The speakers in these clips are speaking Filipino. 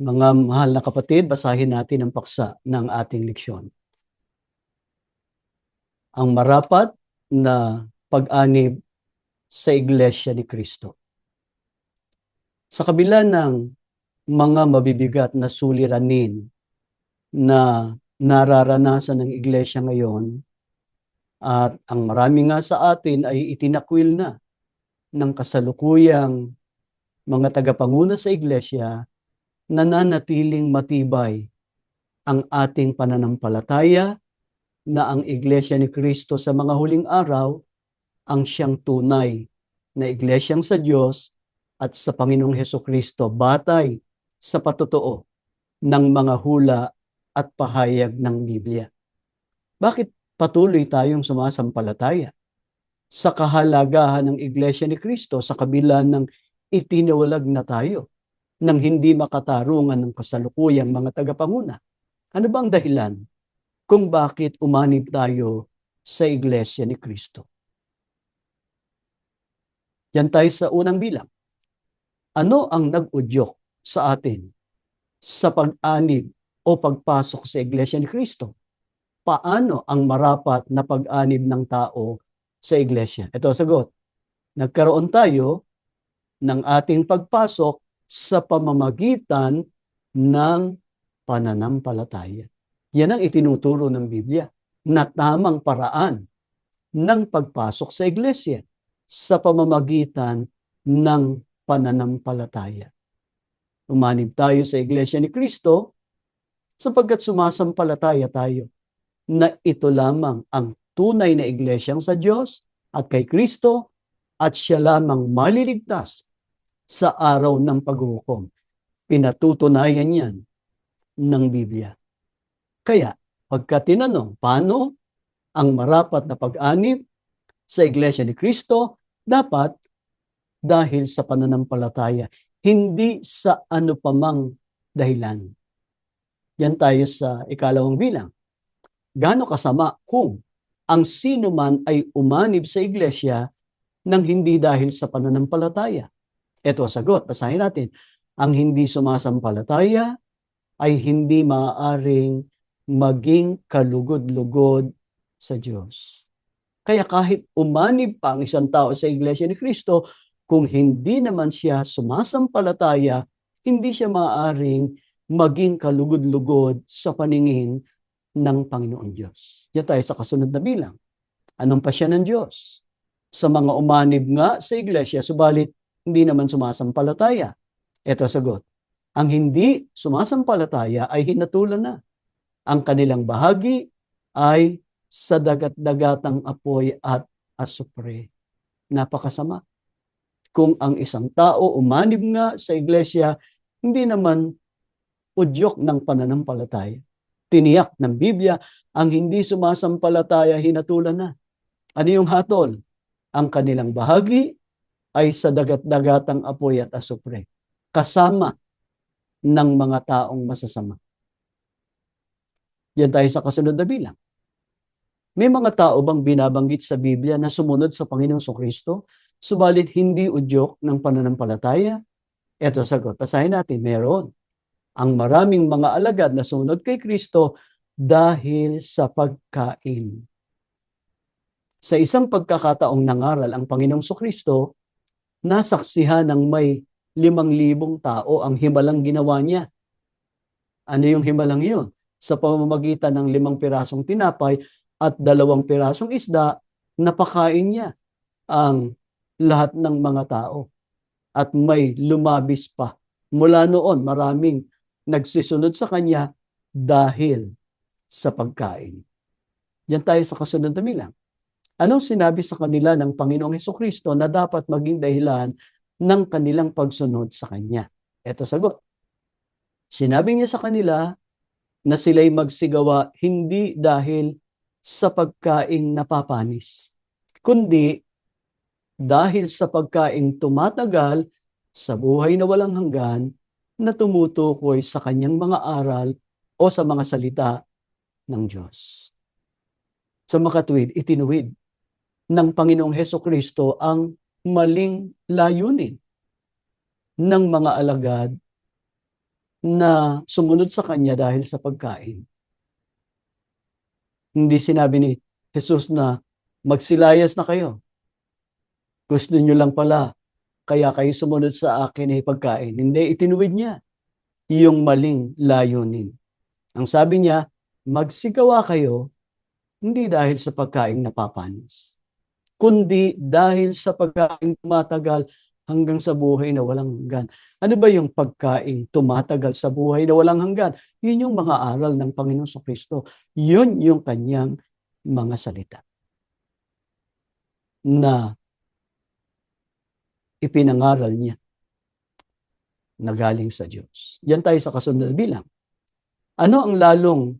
Mga mahal na kapatid, basahin natin ang paksa ng ating leksyon. Ang marapat na pag-anib sa Iglesia ni Cristo. Sa kabila ng mga mabibigat na suliranin na nararanasan ng Iglesia ngayon, at ang marami nga sa atin ay itinakwil na ng kasalukuyang mga tagapanguna sa Iglesia, nananatiling matibay ang ating pananampalataya na ang Iglesia ni Cristo sa mga huling araw ang siyang tunay na iglesyang sa Diyos at sa Panginoong Hesukristo batay sa patotoo ng mga hula at pahayag ng Biblia. Bakit patuloy tayong sumasampalataya sa kahalagahan ng Iglesia ni Cristo sa kabila ng itinawalag na tayo ng hindi makatarungan ng kasalukuyang mga tagapanguna? Ano ba ang dahilan kung bakit umanib tayo sa Iglesia ni Cristo? Yan tayo sa unang bilang. Ano ang nag-udyok sa atin sa pag-anib o pagpasok sa Iglesia ni Cristo? Paano ang marapat na pag-anib ng tao sa Iglesia? Ito sagot. Nagkaroon tayo ng ating pagpasok sa pamamagitan ng pananampalataya. Yan ang itinuturo ng Biblia na tamang paraan ng pagpasok sa Iglesia sa pamamagitan ng pananampalataya. Umanib tayo sa Iglesia ni Cristo sapagkat sumasampalataya tayo na ito lamang ang tunay na iglesyang sa Diyos at kay Kristo at siya lamang maliligtas sa araw ng paghuhukom. Pinatutunayan yan ng Biblia. Kaya, pagka tinanong, paano ang marapat na pag-anib sa Iglesia ni Cristo? Dapat dahil sa pananampalataya, hindi sa ano pamang dahilan. Yan tayo sa ikalawang bilang. Gaano kasama kung ang sino man ay umanib sa Iglesia nang hindi dahil sa pananampalataya? Ito sagot, basahin natin. Ang hindi sumasampalataya ay hindi maaaring maging kalugod-lugod sa Diyos. Kaya kahit umanib pa ang isang tao sa Iglesia ni Cristo, kung hindi naman siya sumasampalataya, hindi siya maaaring maging kalugod-lugod sa paningin ng Panginoon Diyos. Yan tayo sa kasunod na bilang. Anong pasya ng Diyos? Sa mga umanib nga sa Iglesia, subalit hindi naman sumasampalataya. Ito sagot. Ang hindi sumasampalataya ay hinatulan na. Ang kanilang bahagi ay sa dagat-dagatang apoy at asupre. Napakasama. Kung ang isang tao umanib nga sa Iglesia, hindi naman udyok ng pananampalataya. Tiniyak ng Biblia, ang hindi sumasampalataya hinatulan na. Ano yung hatol? Ang kanilang bahagi ay sa dagat-dagatang apoy at asupre. Kasama ng mga taong masasama. Yan tayo sa kasunod na bilang. May mga tao bang binabanggit sa Biblia na sumunod sa Panginoong Kristo, subalit hindi udyok ng pananampalataya? Ito sagot. Basahin natin, meron. Ang maraming mga alagad na sumunod kay Kristo dahil sa pagkain. Sa isang pagkakataong nangaral ang Panginoong Kristo, nasaksihan ng may 5,000 tao ang himalang ginawa niya. Ano yung himalang yun? Sa pamamagitan ng 5 pirasong tinapay at 2 pirasong isda, napakain niya ang lahat ng mga tao. At may lumabis pa. Mula noon, maraming nagsisunod sa kanya dahil sa pagkain. Yan tayo sa kasunod na bilang. Anong sinabi sa kanila ng Panginoong Hesukristo na dapat maging dahilan ng kanilang pagsunod sa Kanya? Ito sagot. Sinabi niya sa kanila na sila'y magsigawa hindi dahil sa pagkaing napapanis, kundi dahil sa pagkaing tumatagal sa buhay na walang hanggan na tumutukoy sa kanyang mga aral o sa mga salita ng Diyos. Sa makatuwid, itinuwid ng Panginoong Hesukristo ang maling layunin ng mga alagad na sumunod sa Kanya dahil sa pagkain. Hindi sinabi ni Jesus na magsilayas na kayo. Gusto niyo lang pala, kaya kayo sumunod sa akin ay pagkain. Hindi, itinuwid niya yung maling layunin. Ang sabi niya, magsigawa kayo, hindi dahil sa pagkain napapanis, kundi dahil sa pagkain tumatagal hanggang sa buhay na walang hanggan. Ano ba yung pagkain tumatagal sa buhay na walang hanggan? Yun yung mga aral ng Panginoon Kristo. Yun yung kanyang mga salita na ipinangaral niya na galing sa Diyos. Yan tayo sa kasunod na bilang. Ano ang lalong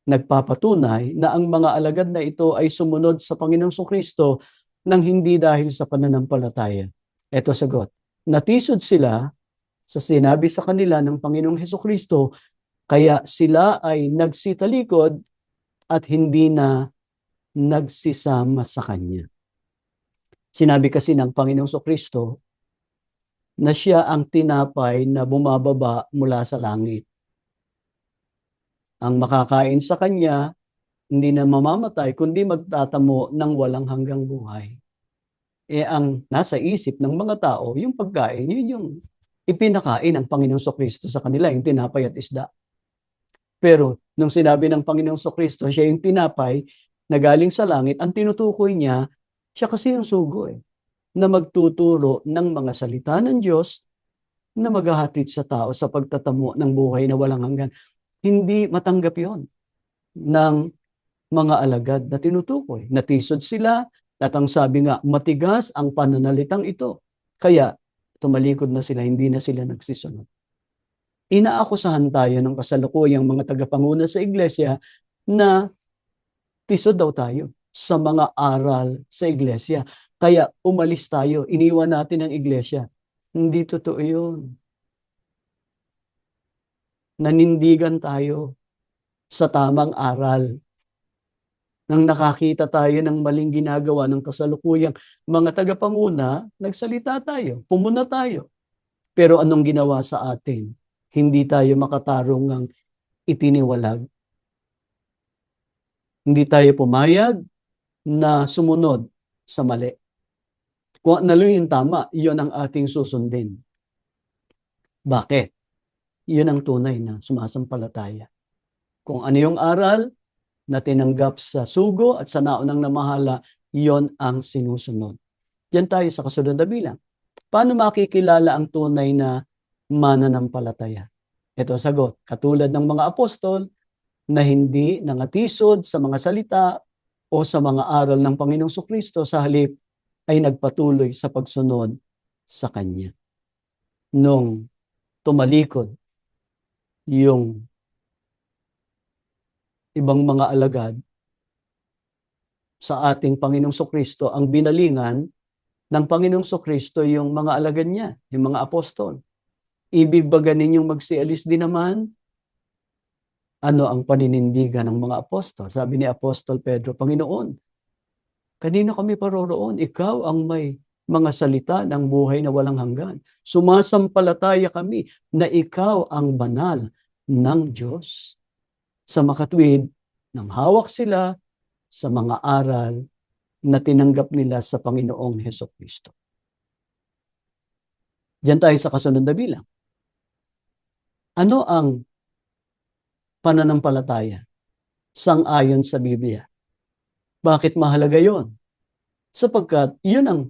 nagpapatunay na ang mga alagad na ito ay sumunod sa Panginoong Kristo nang hindi dahil sa pananampalataya? Ito sagot. Natisod sila sa sinabi sa kanila ng Panginoong Kristo, kaya sila ay nagsitalikod at hindi na nagsisama sa Kanya. Sinabi kasi ng Panginoong Kristo na siya ang tinapay na bumababa mula sa langit. Ang makakain sa Kanya, hindi na mamamatay, kundi magtatamo ng walang hanggang buhay. Ang nasa isip ng mga tao, yung pagkain, yun yung ipinakain ng Panginoong Kristo sa kanila, yung tinapay at isda. Pero nung sinabi ng Panginoong Kristo, siya yung tinapay na galing sa langit, ang tinutukoy niya, siya kasi yung sugo na magtuturo ng mga salita ng Diyos na maghahatid sa tao sa pagtatamo ng buhay na walang hanggan. Hindi matanggap yon ng mga alagad na tinutukoy. Natisod sila at ang sabi nga, matigas ang pananalitang ito. Kaya tumalikod na sila, hindi na sila nagsisunod. Inaakusahan tayo ng kasalukuyang mga tagapanguna sa iglesia na tisod daw tayo sa mga aral sa iglesia. Kaya umalis tayo, iniwan natin ang iglesia. Hindi totoo yun. Nanindigan tayo sa tamang aral. Nang nakakita tayo ng maling ginagawa ng kasalukuyang mga tagapanguna, nagsalita tayo, pumuna tayo. Pero anong ginawa sa atin? Hindi tayo makatarong ng itiniwalag. Hindi tayo pumayag na sumunod sa mali. Kung ano yung tama, yun ang ating susundin. Bakit? Yun ang tunay na sumasampalataya. Kung ano yung aral na tinanggap sa sugo at sa naunang namahala, yon ang sinusunod. Diyan tayo sa kasunod na bilang. Paano makikilala ang tunay na mananampalataya? Ito sagot, katulad ng mga apostol na hindi nangatisod sa mga salita o sa mga aral ng Panginoong Kristo, sa halip ay nagpatuloy sa pagsunod sa Kanya. Nung tumalikod yung ibang mga alagad sa ating Panginoong Kristo, ang binalingan ng Panginoong Kristo yung mga alagad niya, yung mga apostol. Ibig ba ninyong magsialis din naman? Ano ang paninindigan ng mga apostol? Sabi ni Apostol Pedro, Panginoon, kanino kami paroroon? Ikaw ang may mga salita ng buhay na walang hanggan. Sumasampalataya kami na ikaw ang banal ng Diyos. Sa makatwid, nang hawak sila sa mga aral na tinanggap nila sa Panginoong Hesukristo. Diyan tayo sa kasunod na bilang. Ano ang pananampalataya sang-ayon sa Biblia? Bakit mahalaga yon? Sapagkat yun ang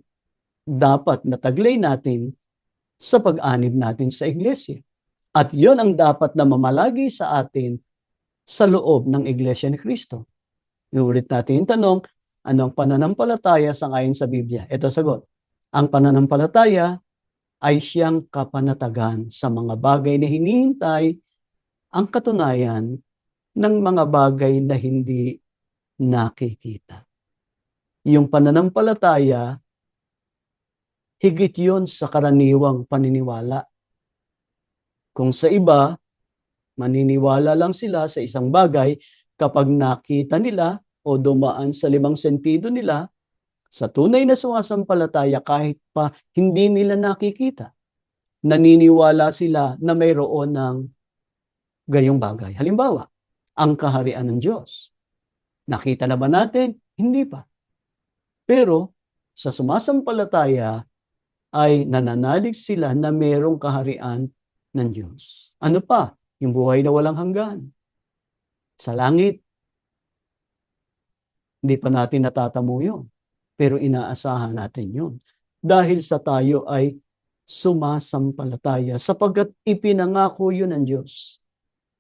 dapat na taglay natin sa pag-anib natin sa iglesia. At yun ang dapat na mamalagi sa atin sa loob ng Iglesia ni Cristo. Inulit natin yung tanong, ano ang pananampalataya sang-ayon sa Biblia? Ito sagot. Ang pananampalataya ay siyang kapanatagan sa mga bagay na hinihintay, ang katunayan ng mga bagay na hindi nakikita. Yung pananampalataya, higit yun sa karaniwang paniniwala. Kung sa iba, maniniwala lang sila sa isang bagay kapag nakita nila o dumaan sa 5 sentido nila, sa tunay na sumasampalataya kahit pa hindi nila nakikita, naniniwala sila na mayroon ng gayong bagay. Halimbawa, ang kaharian ng Diyos. Nakita na ba natin? Hindi pa. Pero sa sumasampalataya ay nananalig sila na mayroong kaharian ng Diyos. Ano pa? Yung buhay na walang hanggan. Sa langit, hindi pa natin natatamo yun. Pero inaasahan natin yun. Dahil sa tayo ay sumasampalataya sapagkat ipinangako yun ng Diyos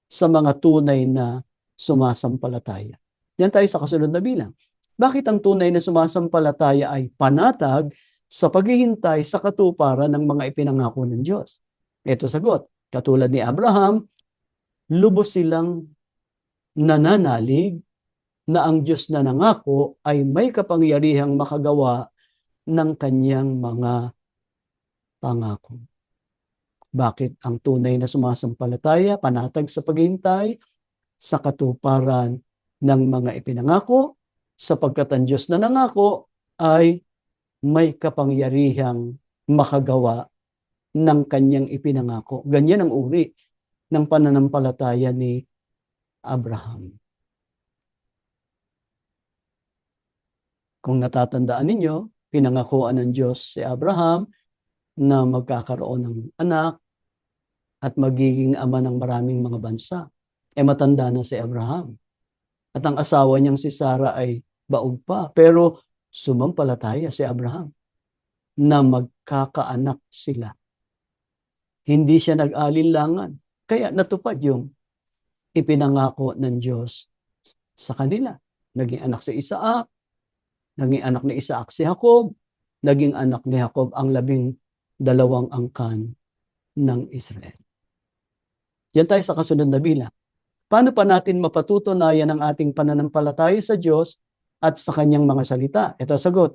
sa mga tunay na sumasampalataya. Yan tayo sa kasunod na bilang. Bakit ang tunay na sumasampalataya ay panatag sa paghihintay sa katuparan ng mga ipinangako ng Diyos? Ito sagot. Katulad ni Abraham, lubos silang nananalig na ang Diyos na nangako ay may kapangyarihang makagawa ng kanyang mga pangako. Bakit ang tunay na sumasampalataya, panatag sa paghihintay sa katuparan ng mga ipinangako, sapagkat ang Diyos na nangako ay may kapangyarihang makagawa ng kanyang ipinangako. Ganyan ang uri ng pananampalataya ni Abraham. Kung natatandaan ninyo, pinangakuan ng Diyos si Abraham na magkakaroon ng anak at magiging ama ng maraming mga bansa. Matanda na si Abraham. At ang asawa niyang si Sarah ay baog pa. Pero sumampalataya si Abraham na magkakaanak sila. Hindi siya nag-alinlangan. Kaya natupad yung ipinangako ng Diyos sa kanila. Naging anak si Isaac, naging anak ni Isaac si Jacob, naging anak ni Jacob ang 12 angkan ng Israel. Yan tayo sa kasunod na bilang. Paano pa natin mapatutunayan ang ating pananampalataya sa Diyos at sa kanyang mga salita? Ito sagot,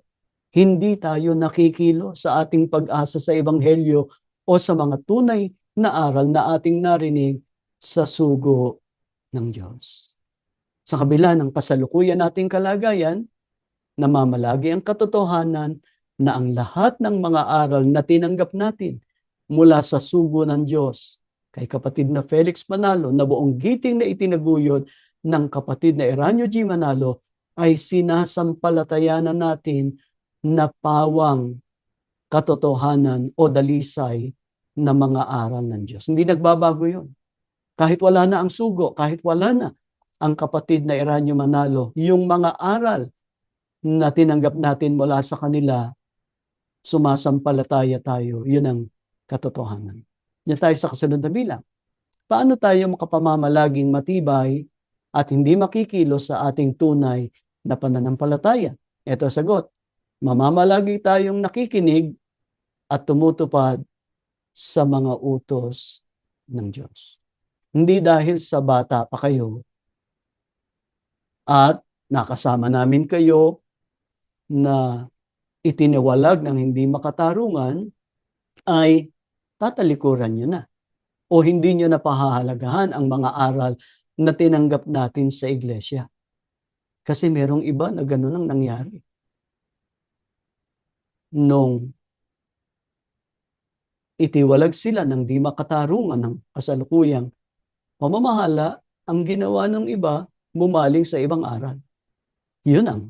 hindi tayo nakikilo sa ating pag-asa sa Ebanghelyo o sa mga tunay na aral na ating narinig sa sugo ng Diyos. Sa kabila ng kasalukuyan nating kalagayan, namamalagi ang katotohanan na ang lahat ng mga aral na tinanggap natin mula sa sugo ng Diyos kay kapatid na Felix Manalo na buong giting na itinaguyod ng kapatid na Eranio G. Manalo ay sinasampalatayanan natin na pawang katotohanan o dalisay na mga aral ng Diyos. Hindi nagbabago yun. Kahit wala na ang sugo, kahit wala na ang kapatid na Eranio Manalo, yung mga aral na tinanggap natin mula sa kanila, sumasampalataya tayo. Yun ang katotohanan. Yan tayo sa kasunod na bilang. Paano tayo makapamamalaging matibay at hindi makikilos sa ating tunay na pananampalataya? Ito sagot. Mamamalagi tayong nakikinig at tumutupad sa mga utos ng Diyos. Hindi dahil sa bata pa kayo at nakasama namin kayo na itiniwalag ng hindi makatarungan ay tatalikuran nyo na o hindi nyo na pahahalagahan ang mga aral na tinanggap natin sa iglesia. Kasi merong iba na gano'n ang nangyari. Nung itiwalag sila ng di makatarungan ng kasalukuyang pamamahala, ang ginawa ng iba, bumaling sa ibang aral. Yun ang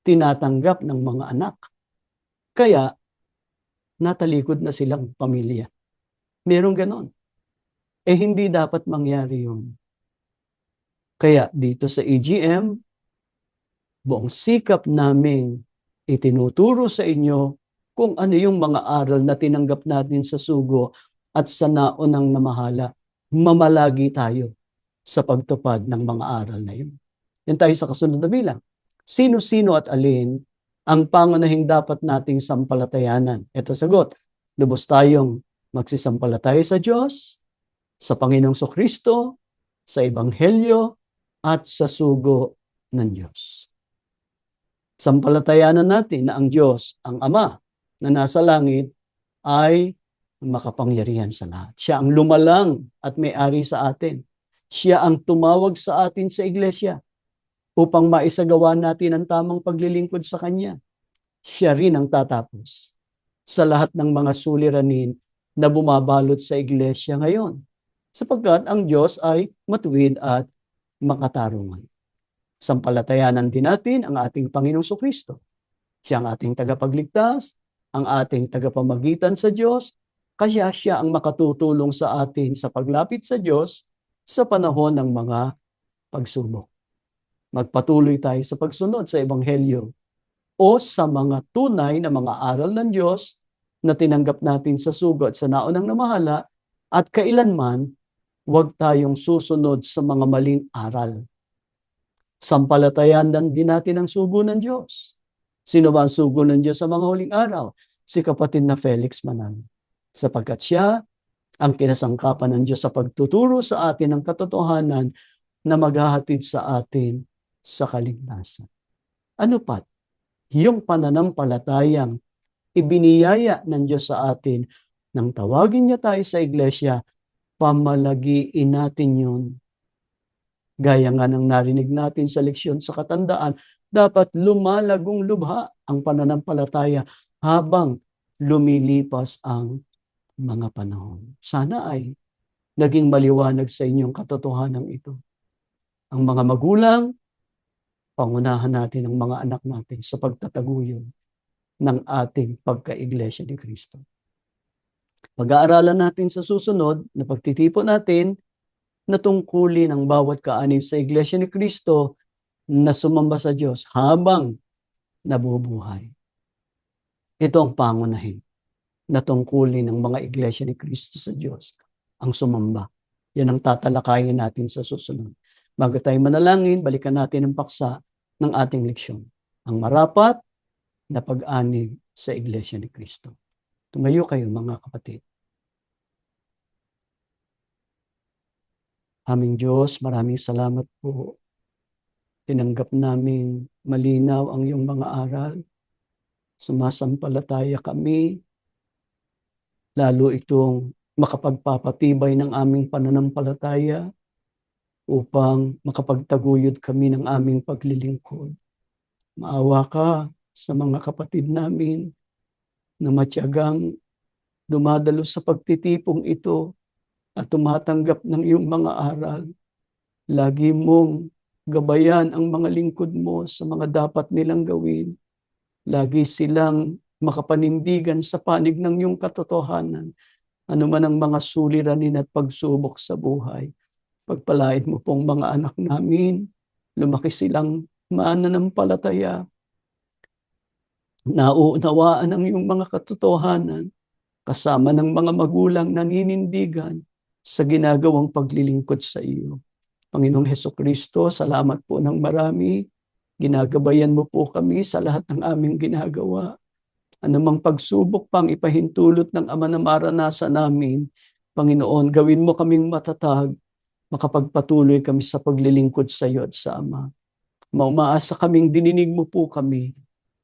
tinatanggap ng mga anak. Kaya, natalikod na silang pamilya. Merong ganon. Hindi dapat mangyari yun. Kaya dito sa EGM, buong sikap naming itinuturo sa inyo kung ano yung mga aral na tinanggap natin sa sugo at sa naunang namahala. Mamalagi tayo sa pagtupad ng mga aral na yun. Yan tayo sa kasunod na bilang. Sino-sino at alin ang pangunahing dapat nating sampalatayanan? Ito sagot. Lubos tayong magsisampalataya sa Diyos, sa Panginoong Kristo, sa Ebanghelyo, at sa sugo ng Diyos. Sampalatayanan natin na ang Diyos, ang Ama na nasa langit, ay makapangyarihan sa lahat. Siya ang lumalang at may-ari sa atin. Siya ang tumawag sa atin sa iglesia upang maisagawa natin ang tamang paglilingkod sa Kanya. Siya rin ang tatapos sa lahat ng mga suliranin na bumabalot sa iglesia ngayon. sapagkat ang Diyos ay matuwid at makatarungan. Sampalatayanan din natin ang ating Panginoong Kristo. Siya ang ating tagapagligtas, ang ating tagapamagitan sa Diyos, kaya siya ang makatutulong sa atin sa paglapit sa Diyos sa panahon ng mga pagsubok. Magpatuloy tayo sa pagsunod sa Ebanghelyo o sa mga tunay na mga aral ng Diyos na tinanggap natin sa sugo at sa naunang namahala, at kailanman huwag tayong susunod sa mga maling aral. Sampalatayan din natin ang sugo ng Diyos. Sino ba ang sugo ng Diyos sa mga huling araw? Si kapatid na Felix Manan. Sapagkat siya ang kinasangkapan ng Diyos sa pagtuturo sa atin ng katotohanan na maghahatid sa atin sa kaligtasan. Ano pat? Yung pananampalatayang ibiniyaya ng Diyos sa atin nang tawagin niya tayo sa iglesia, pamalagiin natin yun. Gaya nga ng narinig natin sa leksyon sa katandaan, dapat lumalagong lubha ang pananampalataya habang lumilipas ang mga panahon. Sana ay naging maliwanag sa inyong katotohanan ito. Ang mga magulang, pangunahan natin ang mga anak natin sa pagtataguyod ng ating pagka-iglesia ni Kristo. Pag-aaralan natin sa susunod na pagtitipon natin na tungkulin ang bawat kaanib sa iglesia ni Kristo na sumamba sa Diyos habang nabubuhay. Ito ang pangunahin na tungkulin ng mga iglesia ni Kristo sa Diyos, ang sumamba. Yan ang tatalakayin natin sa susunod. Bago tayo manalangin, balikan natin ang paksa ng ating leksyon. Ang marapat na pag-anib sa iglesia ni Kristo. Tumayo kayo mga kapatid. Aming Diyos, maraming salamat po. Tinanggap namin malinaw ang iyong mga aral. Sumasampalataya kami, lalo itong makapagpapatibay ng aming pananampalataya upang makapagtaguyod kami ng aming paglilingkod. Maawa ka sa mga kapatid namin na matyagang dumadalo sa pagtitipong ito at tumatanggap ng iyong mga aral. Lagi mong gabayan ang mga lingkod mo sa mga dapat nilang gawin. Lagi silang makapanindigan sa panig ng iyong katotohanan, anuman ang mga suliranin at pagsubok sa buhay. Pagpalain mo pong mga anak namin, lumaki silang mananampalataya, nauunawaan ang iyong mga katotohanan, kasama ng mga magulang naninindigan sa ginagawang paglilingkod sa iyo. Panginoong Hesukristo, salamat po ng marami. Ginagabayan mo po kami sa lahat ng aming ginagawa. Anumang pagsubok pang ipahintulot ng Ama na maranasan namin, Panginoon, gawin mo kaming matatag, makapagpatuloy kami sa paglilingkod sa iyo at sa Ama. Maumaasa kaming dininig mo po kami,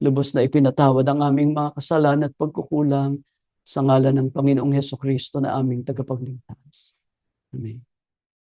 lubos na ipinatawad ang aming mga kasalanan at pagkukulang sa ngalan ng Panginoong Hesukristo na aming tagapagligtas. Amen.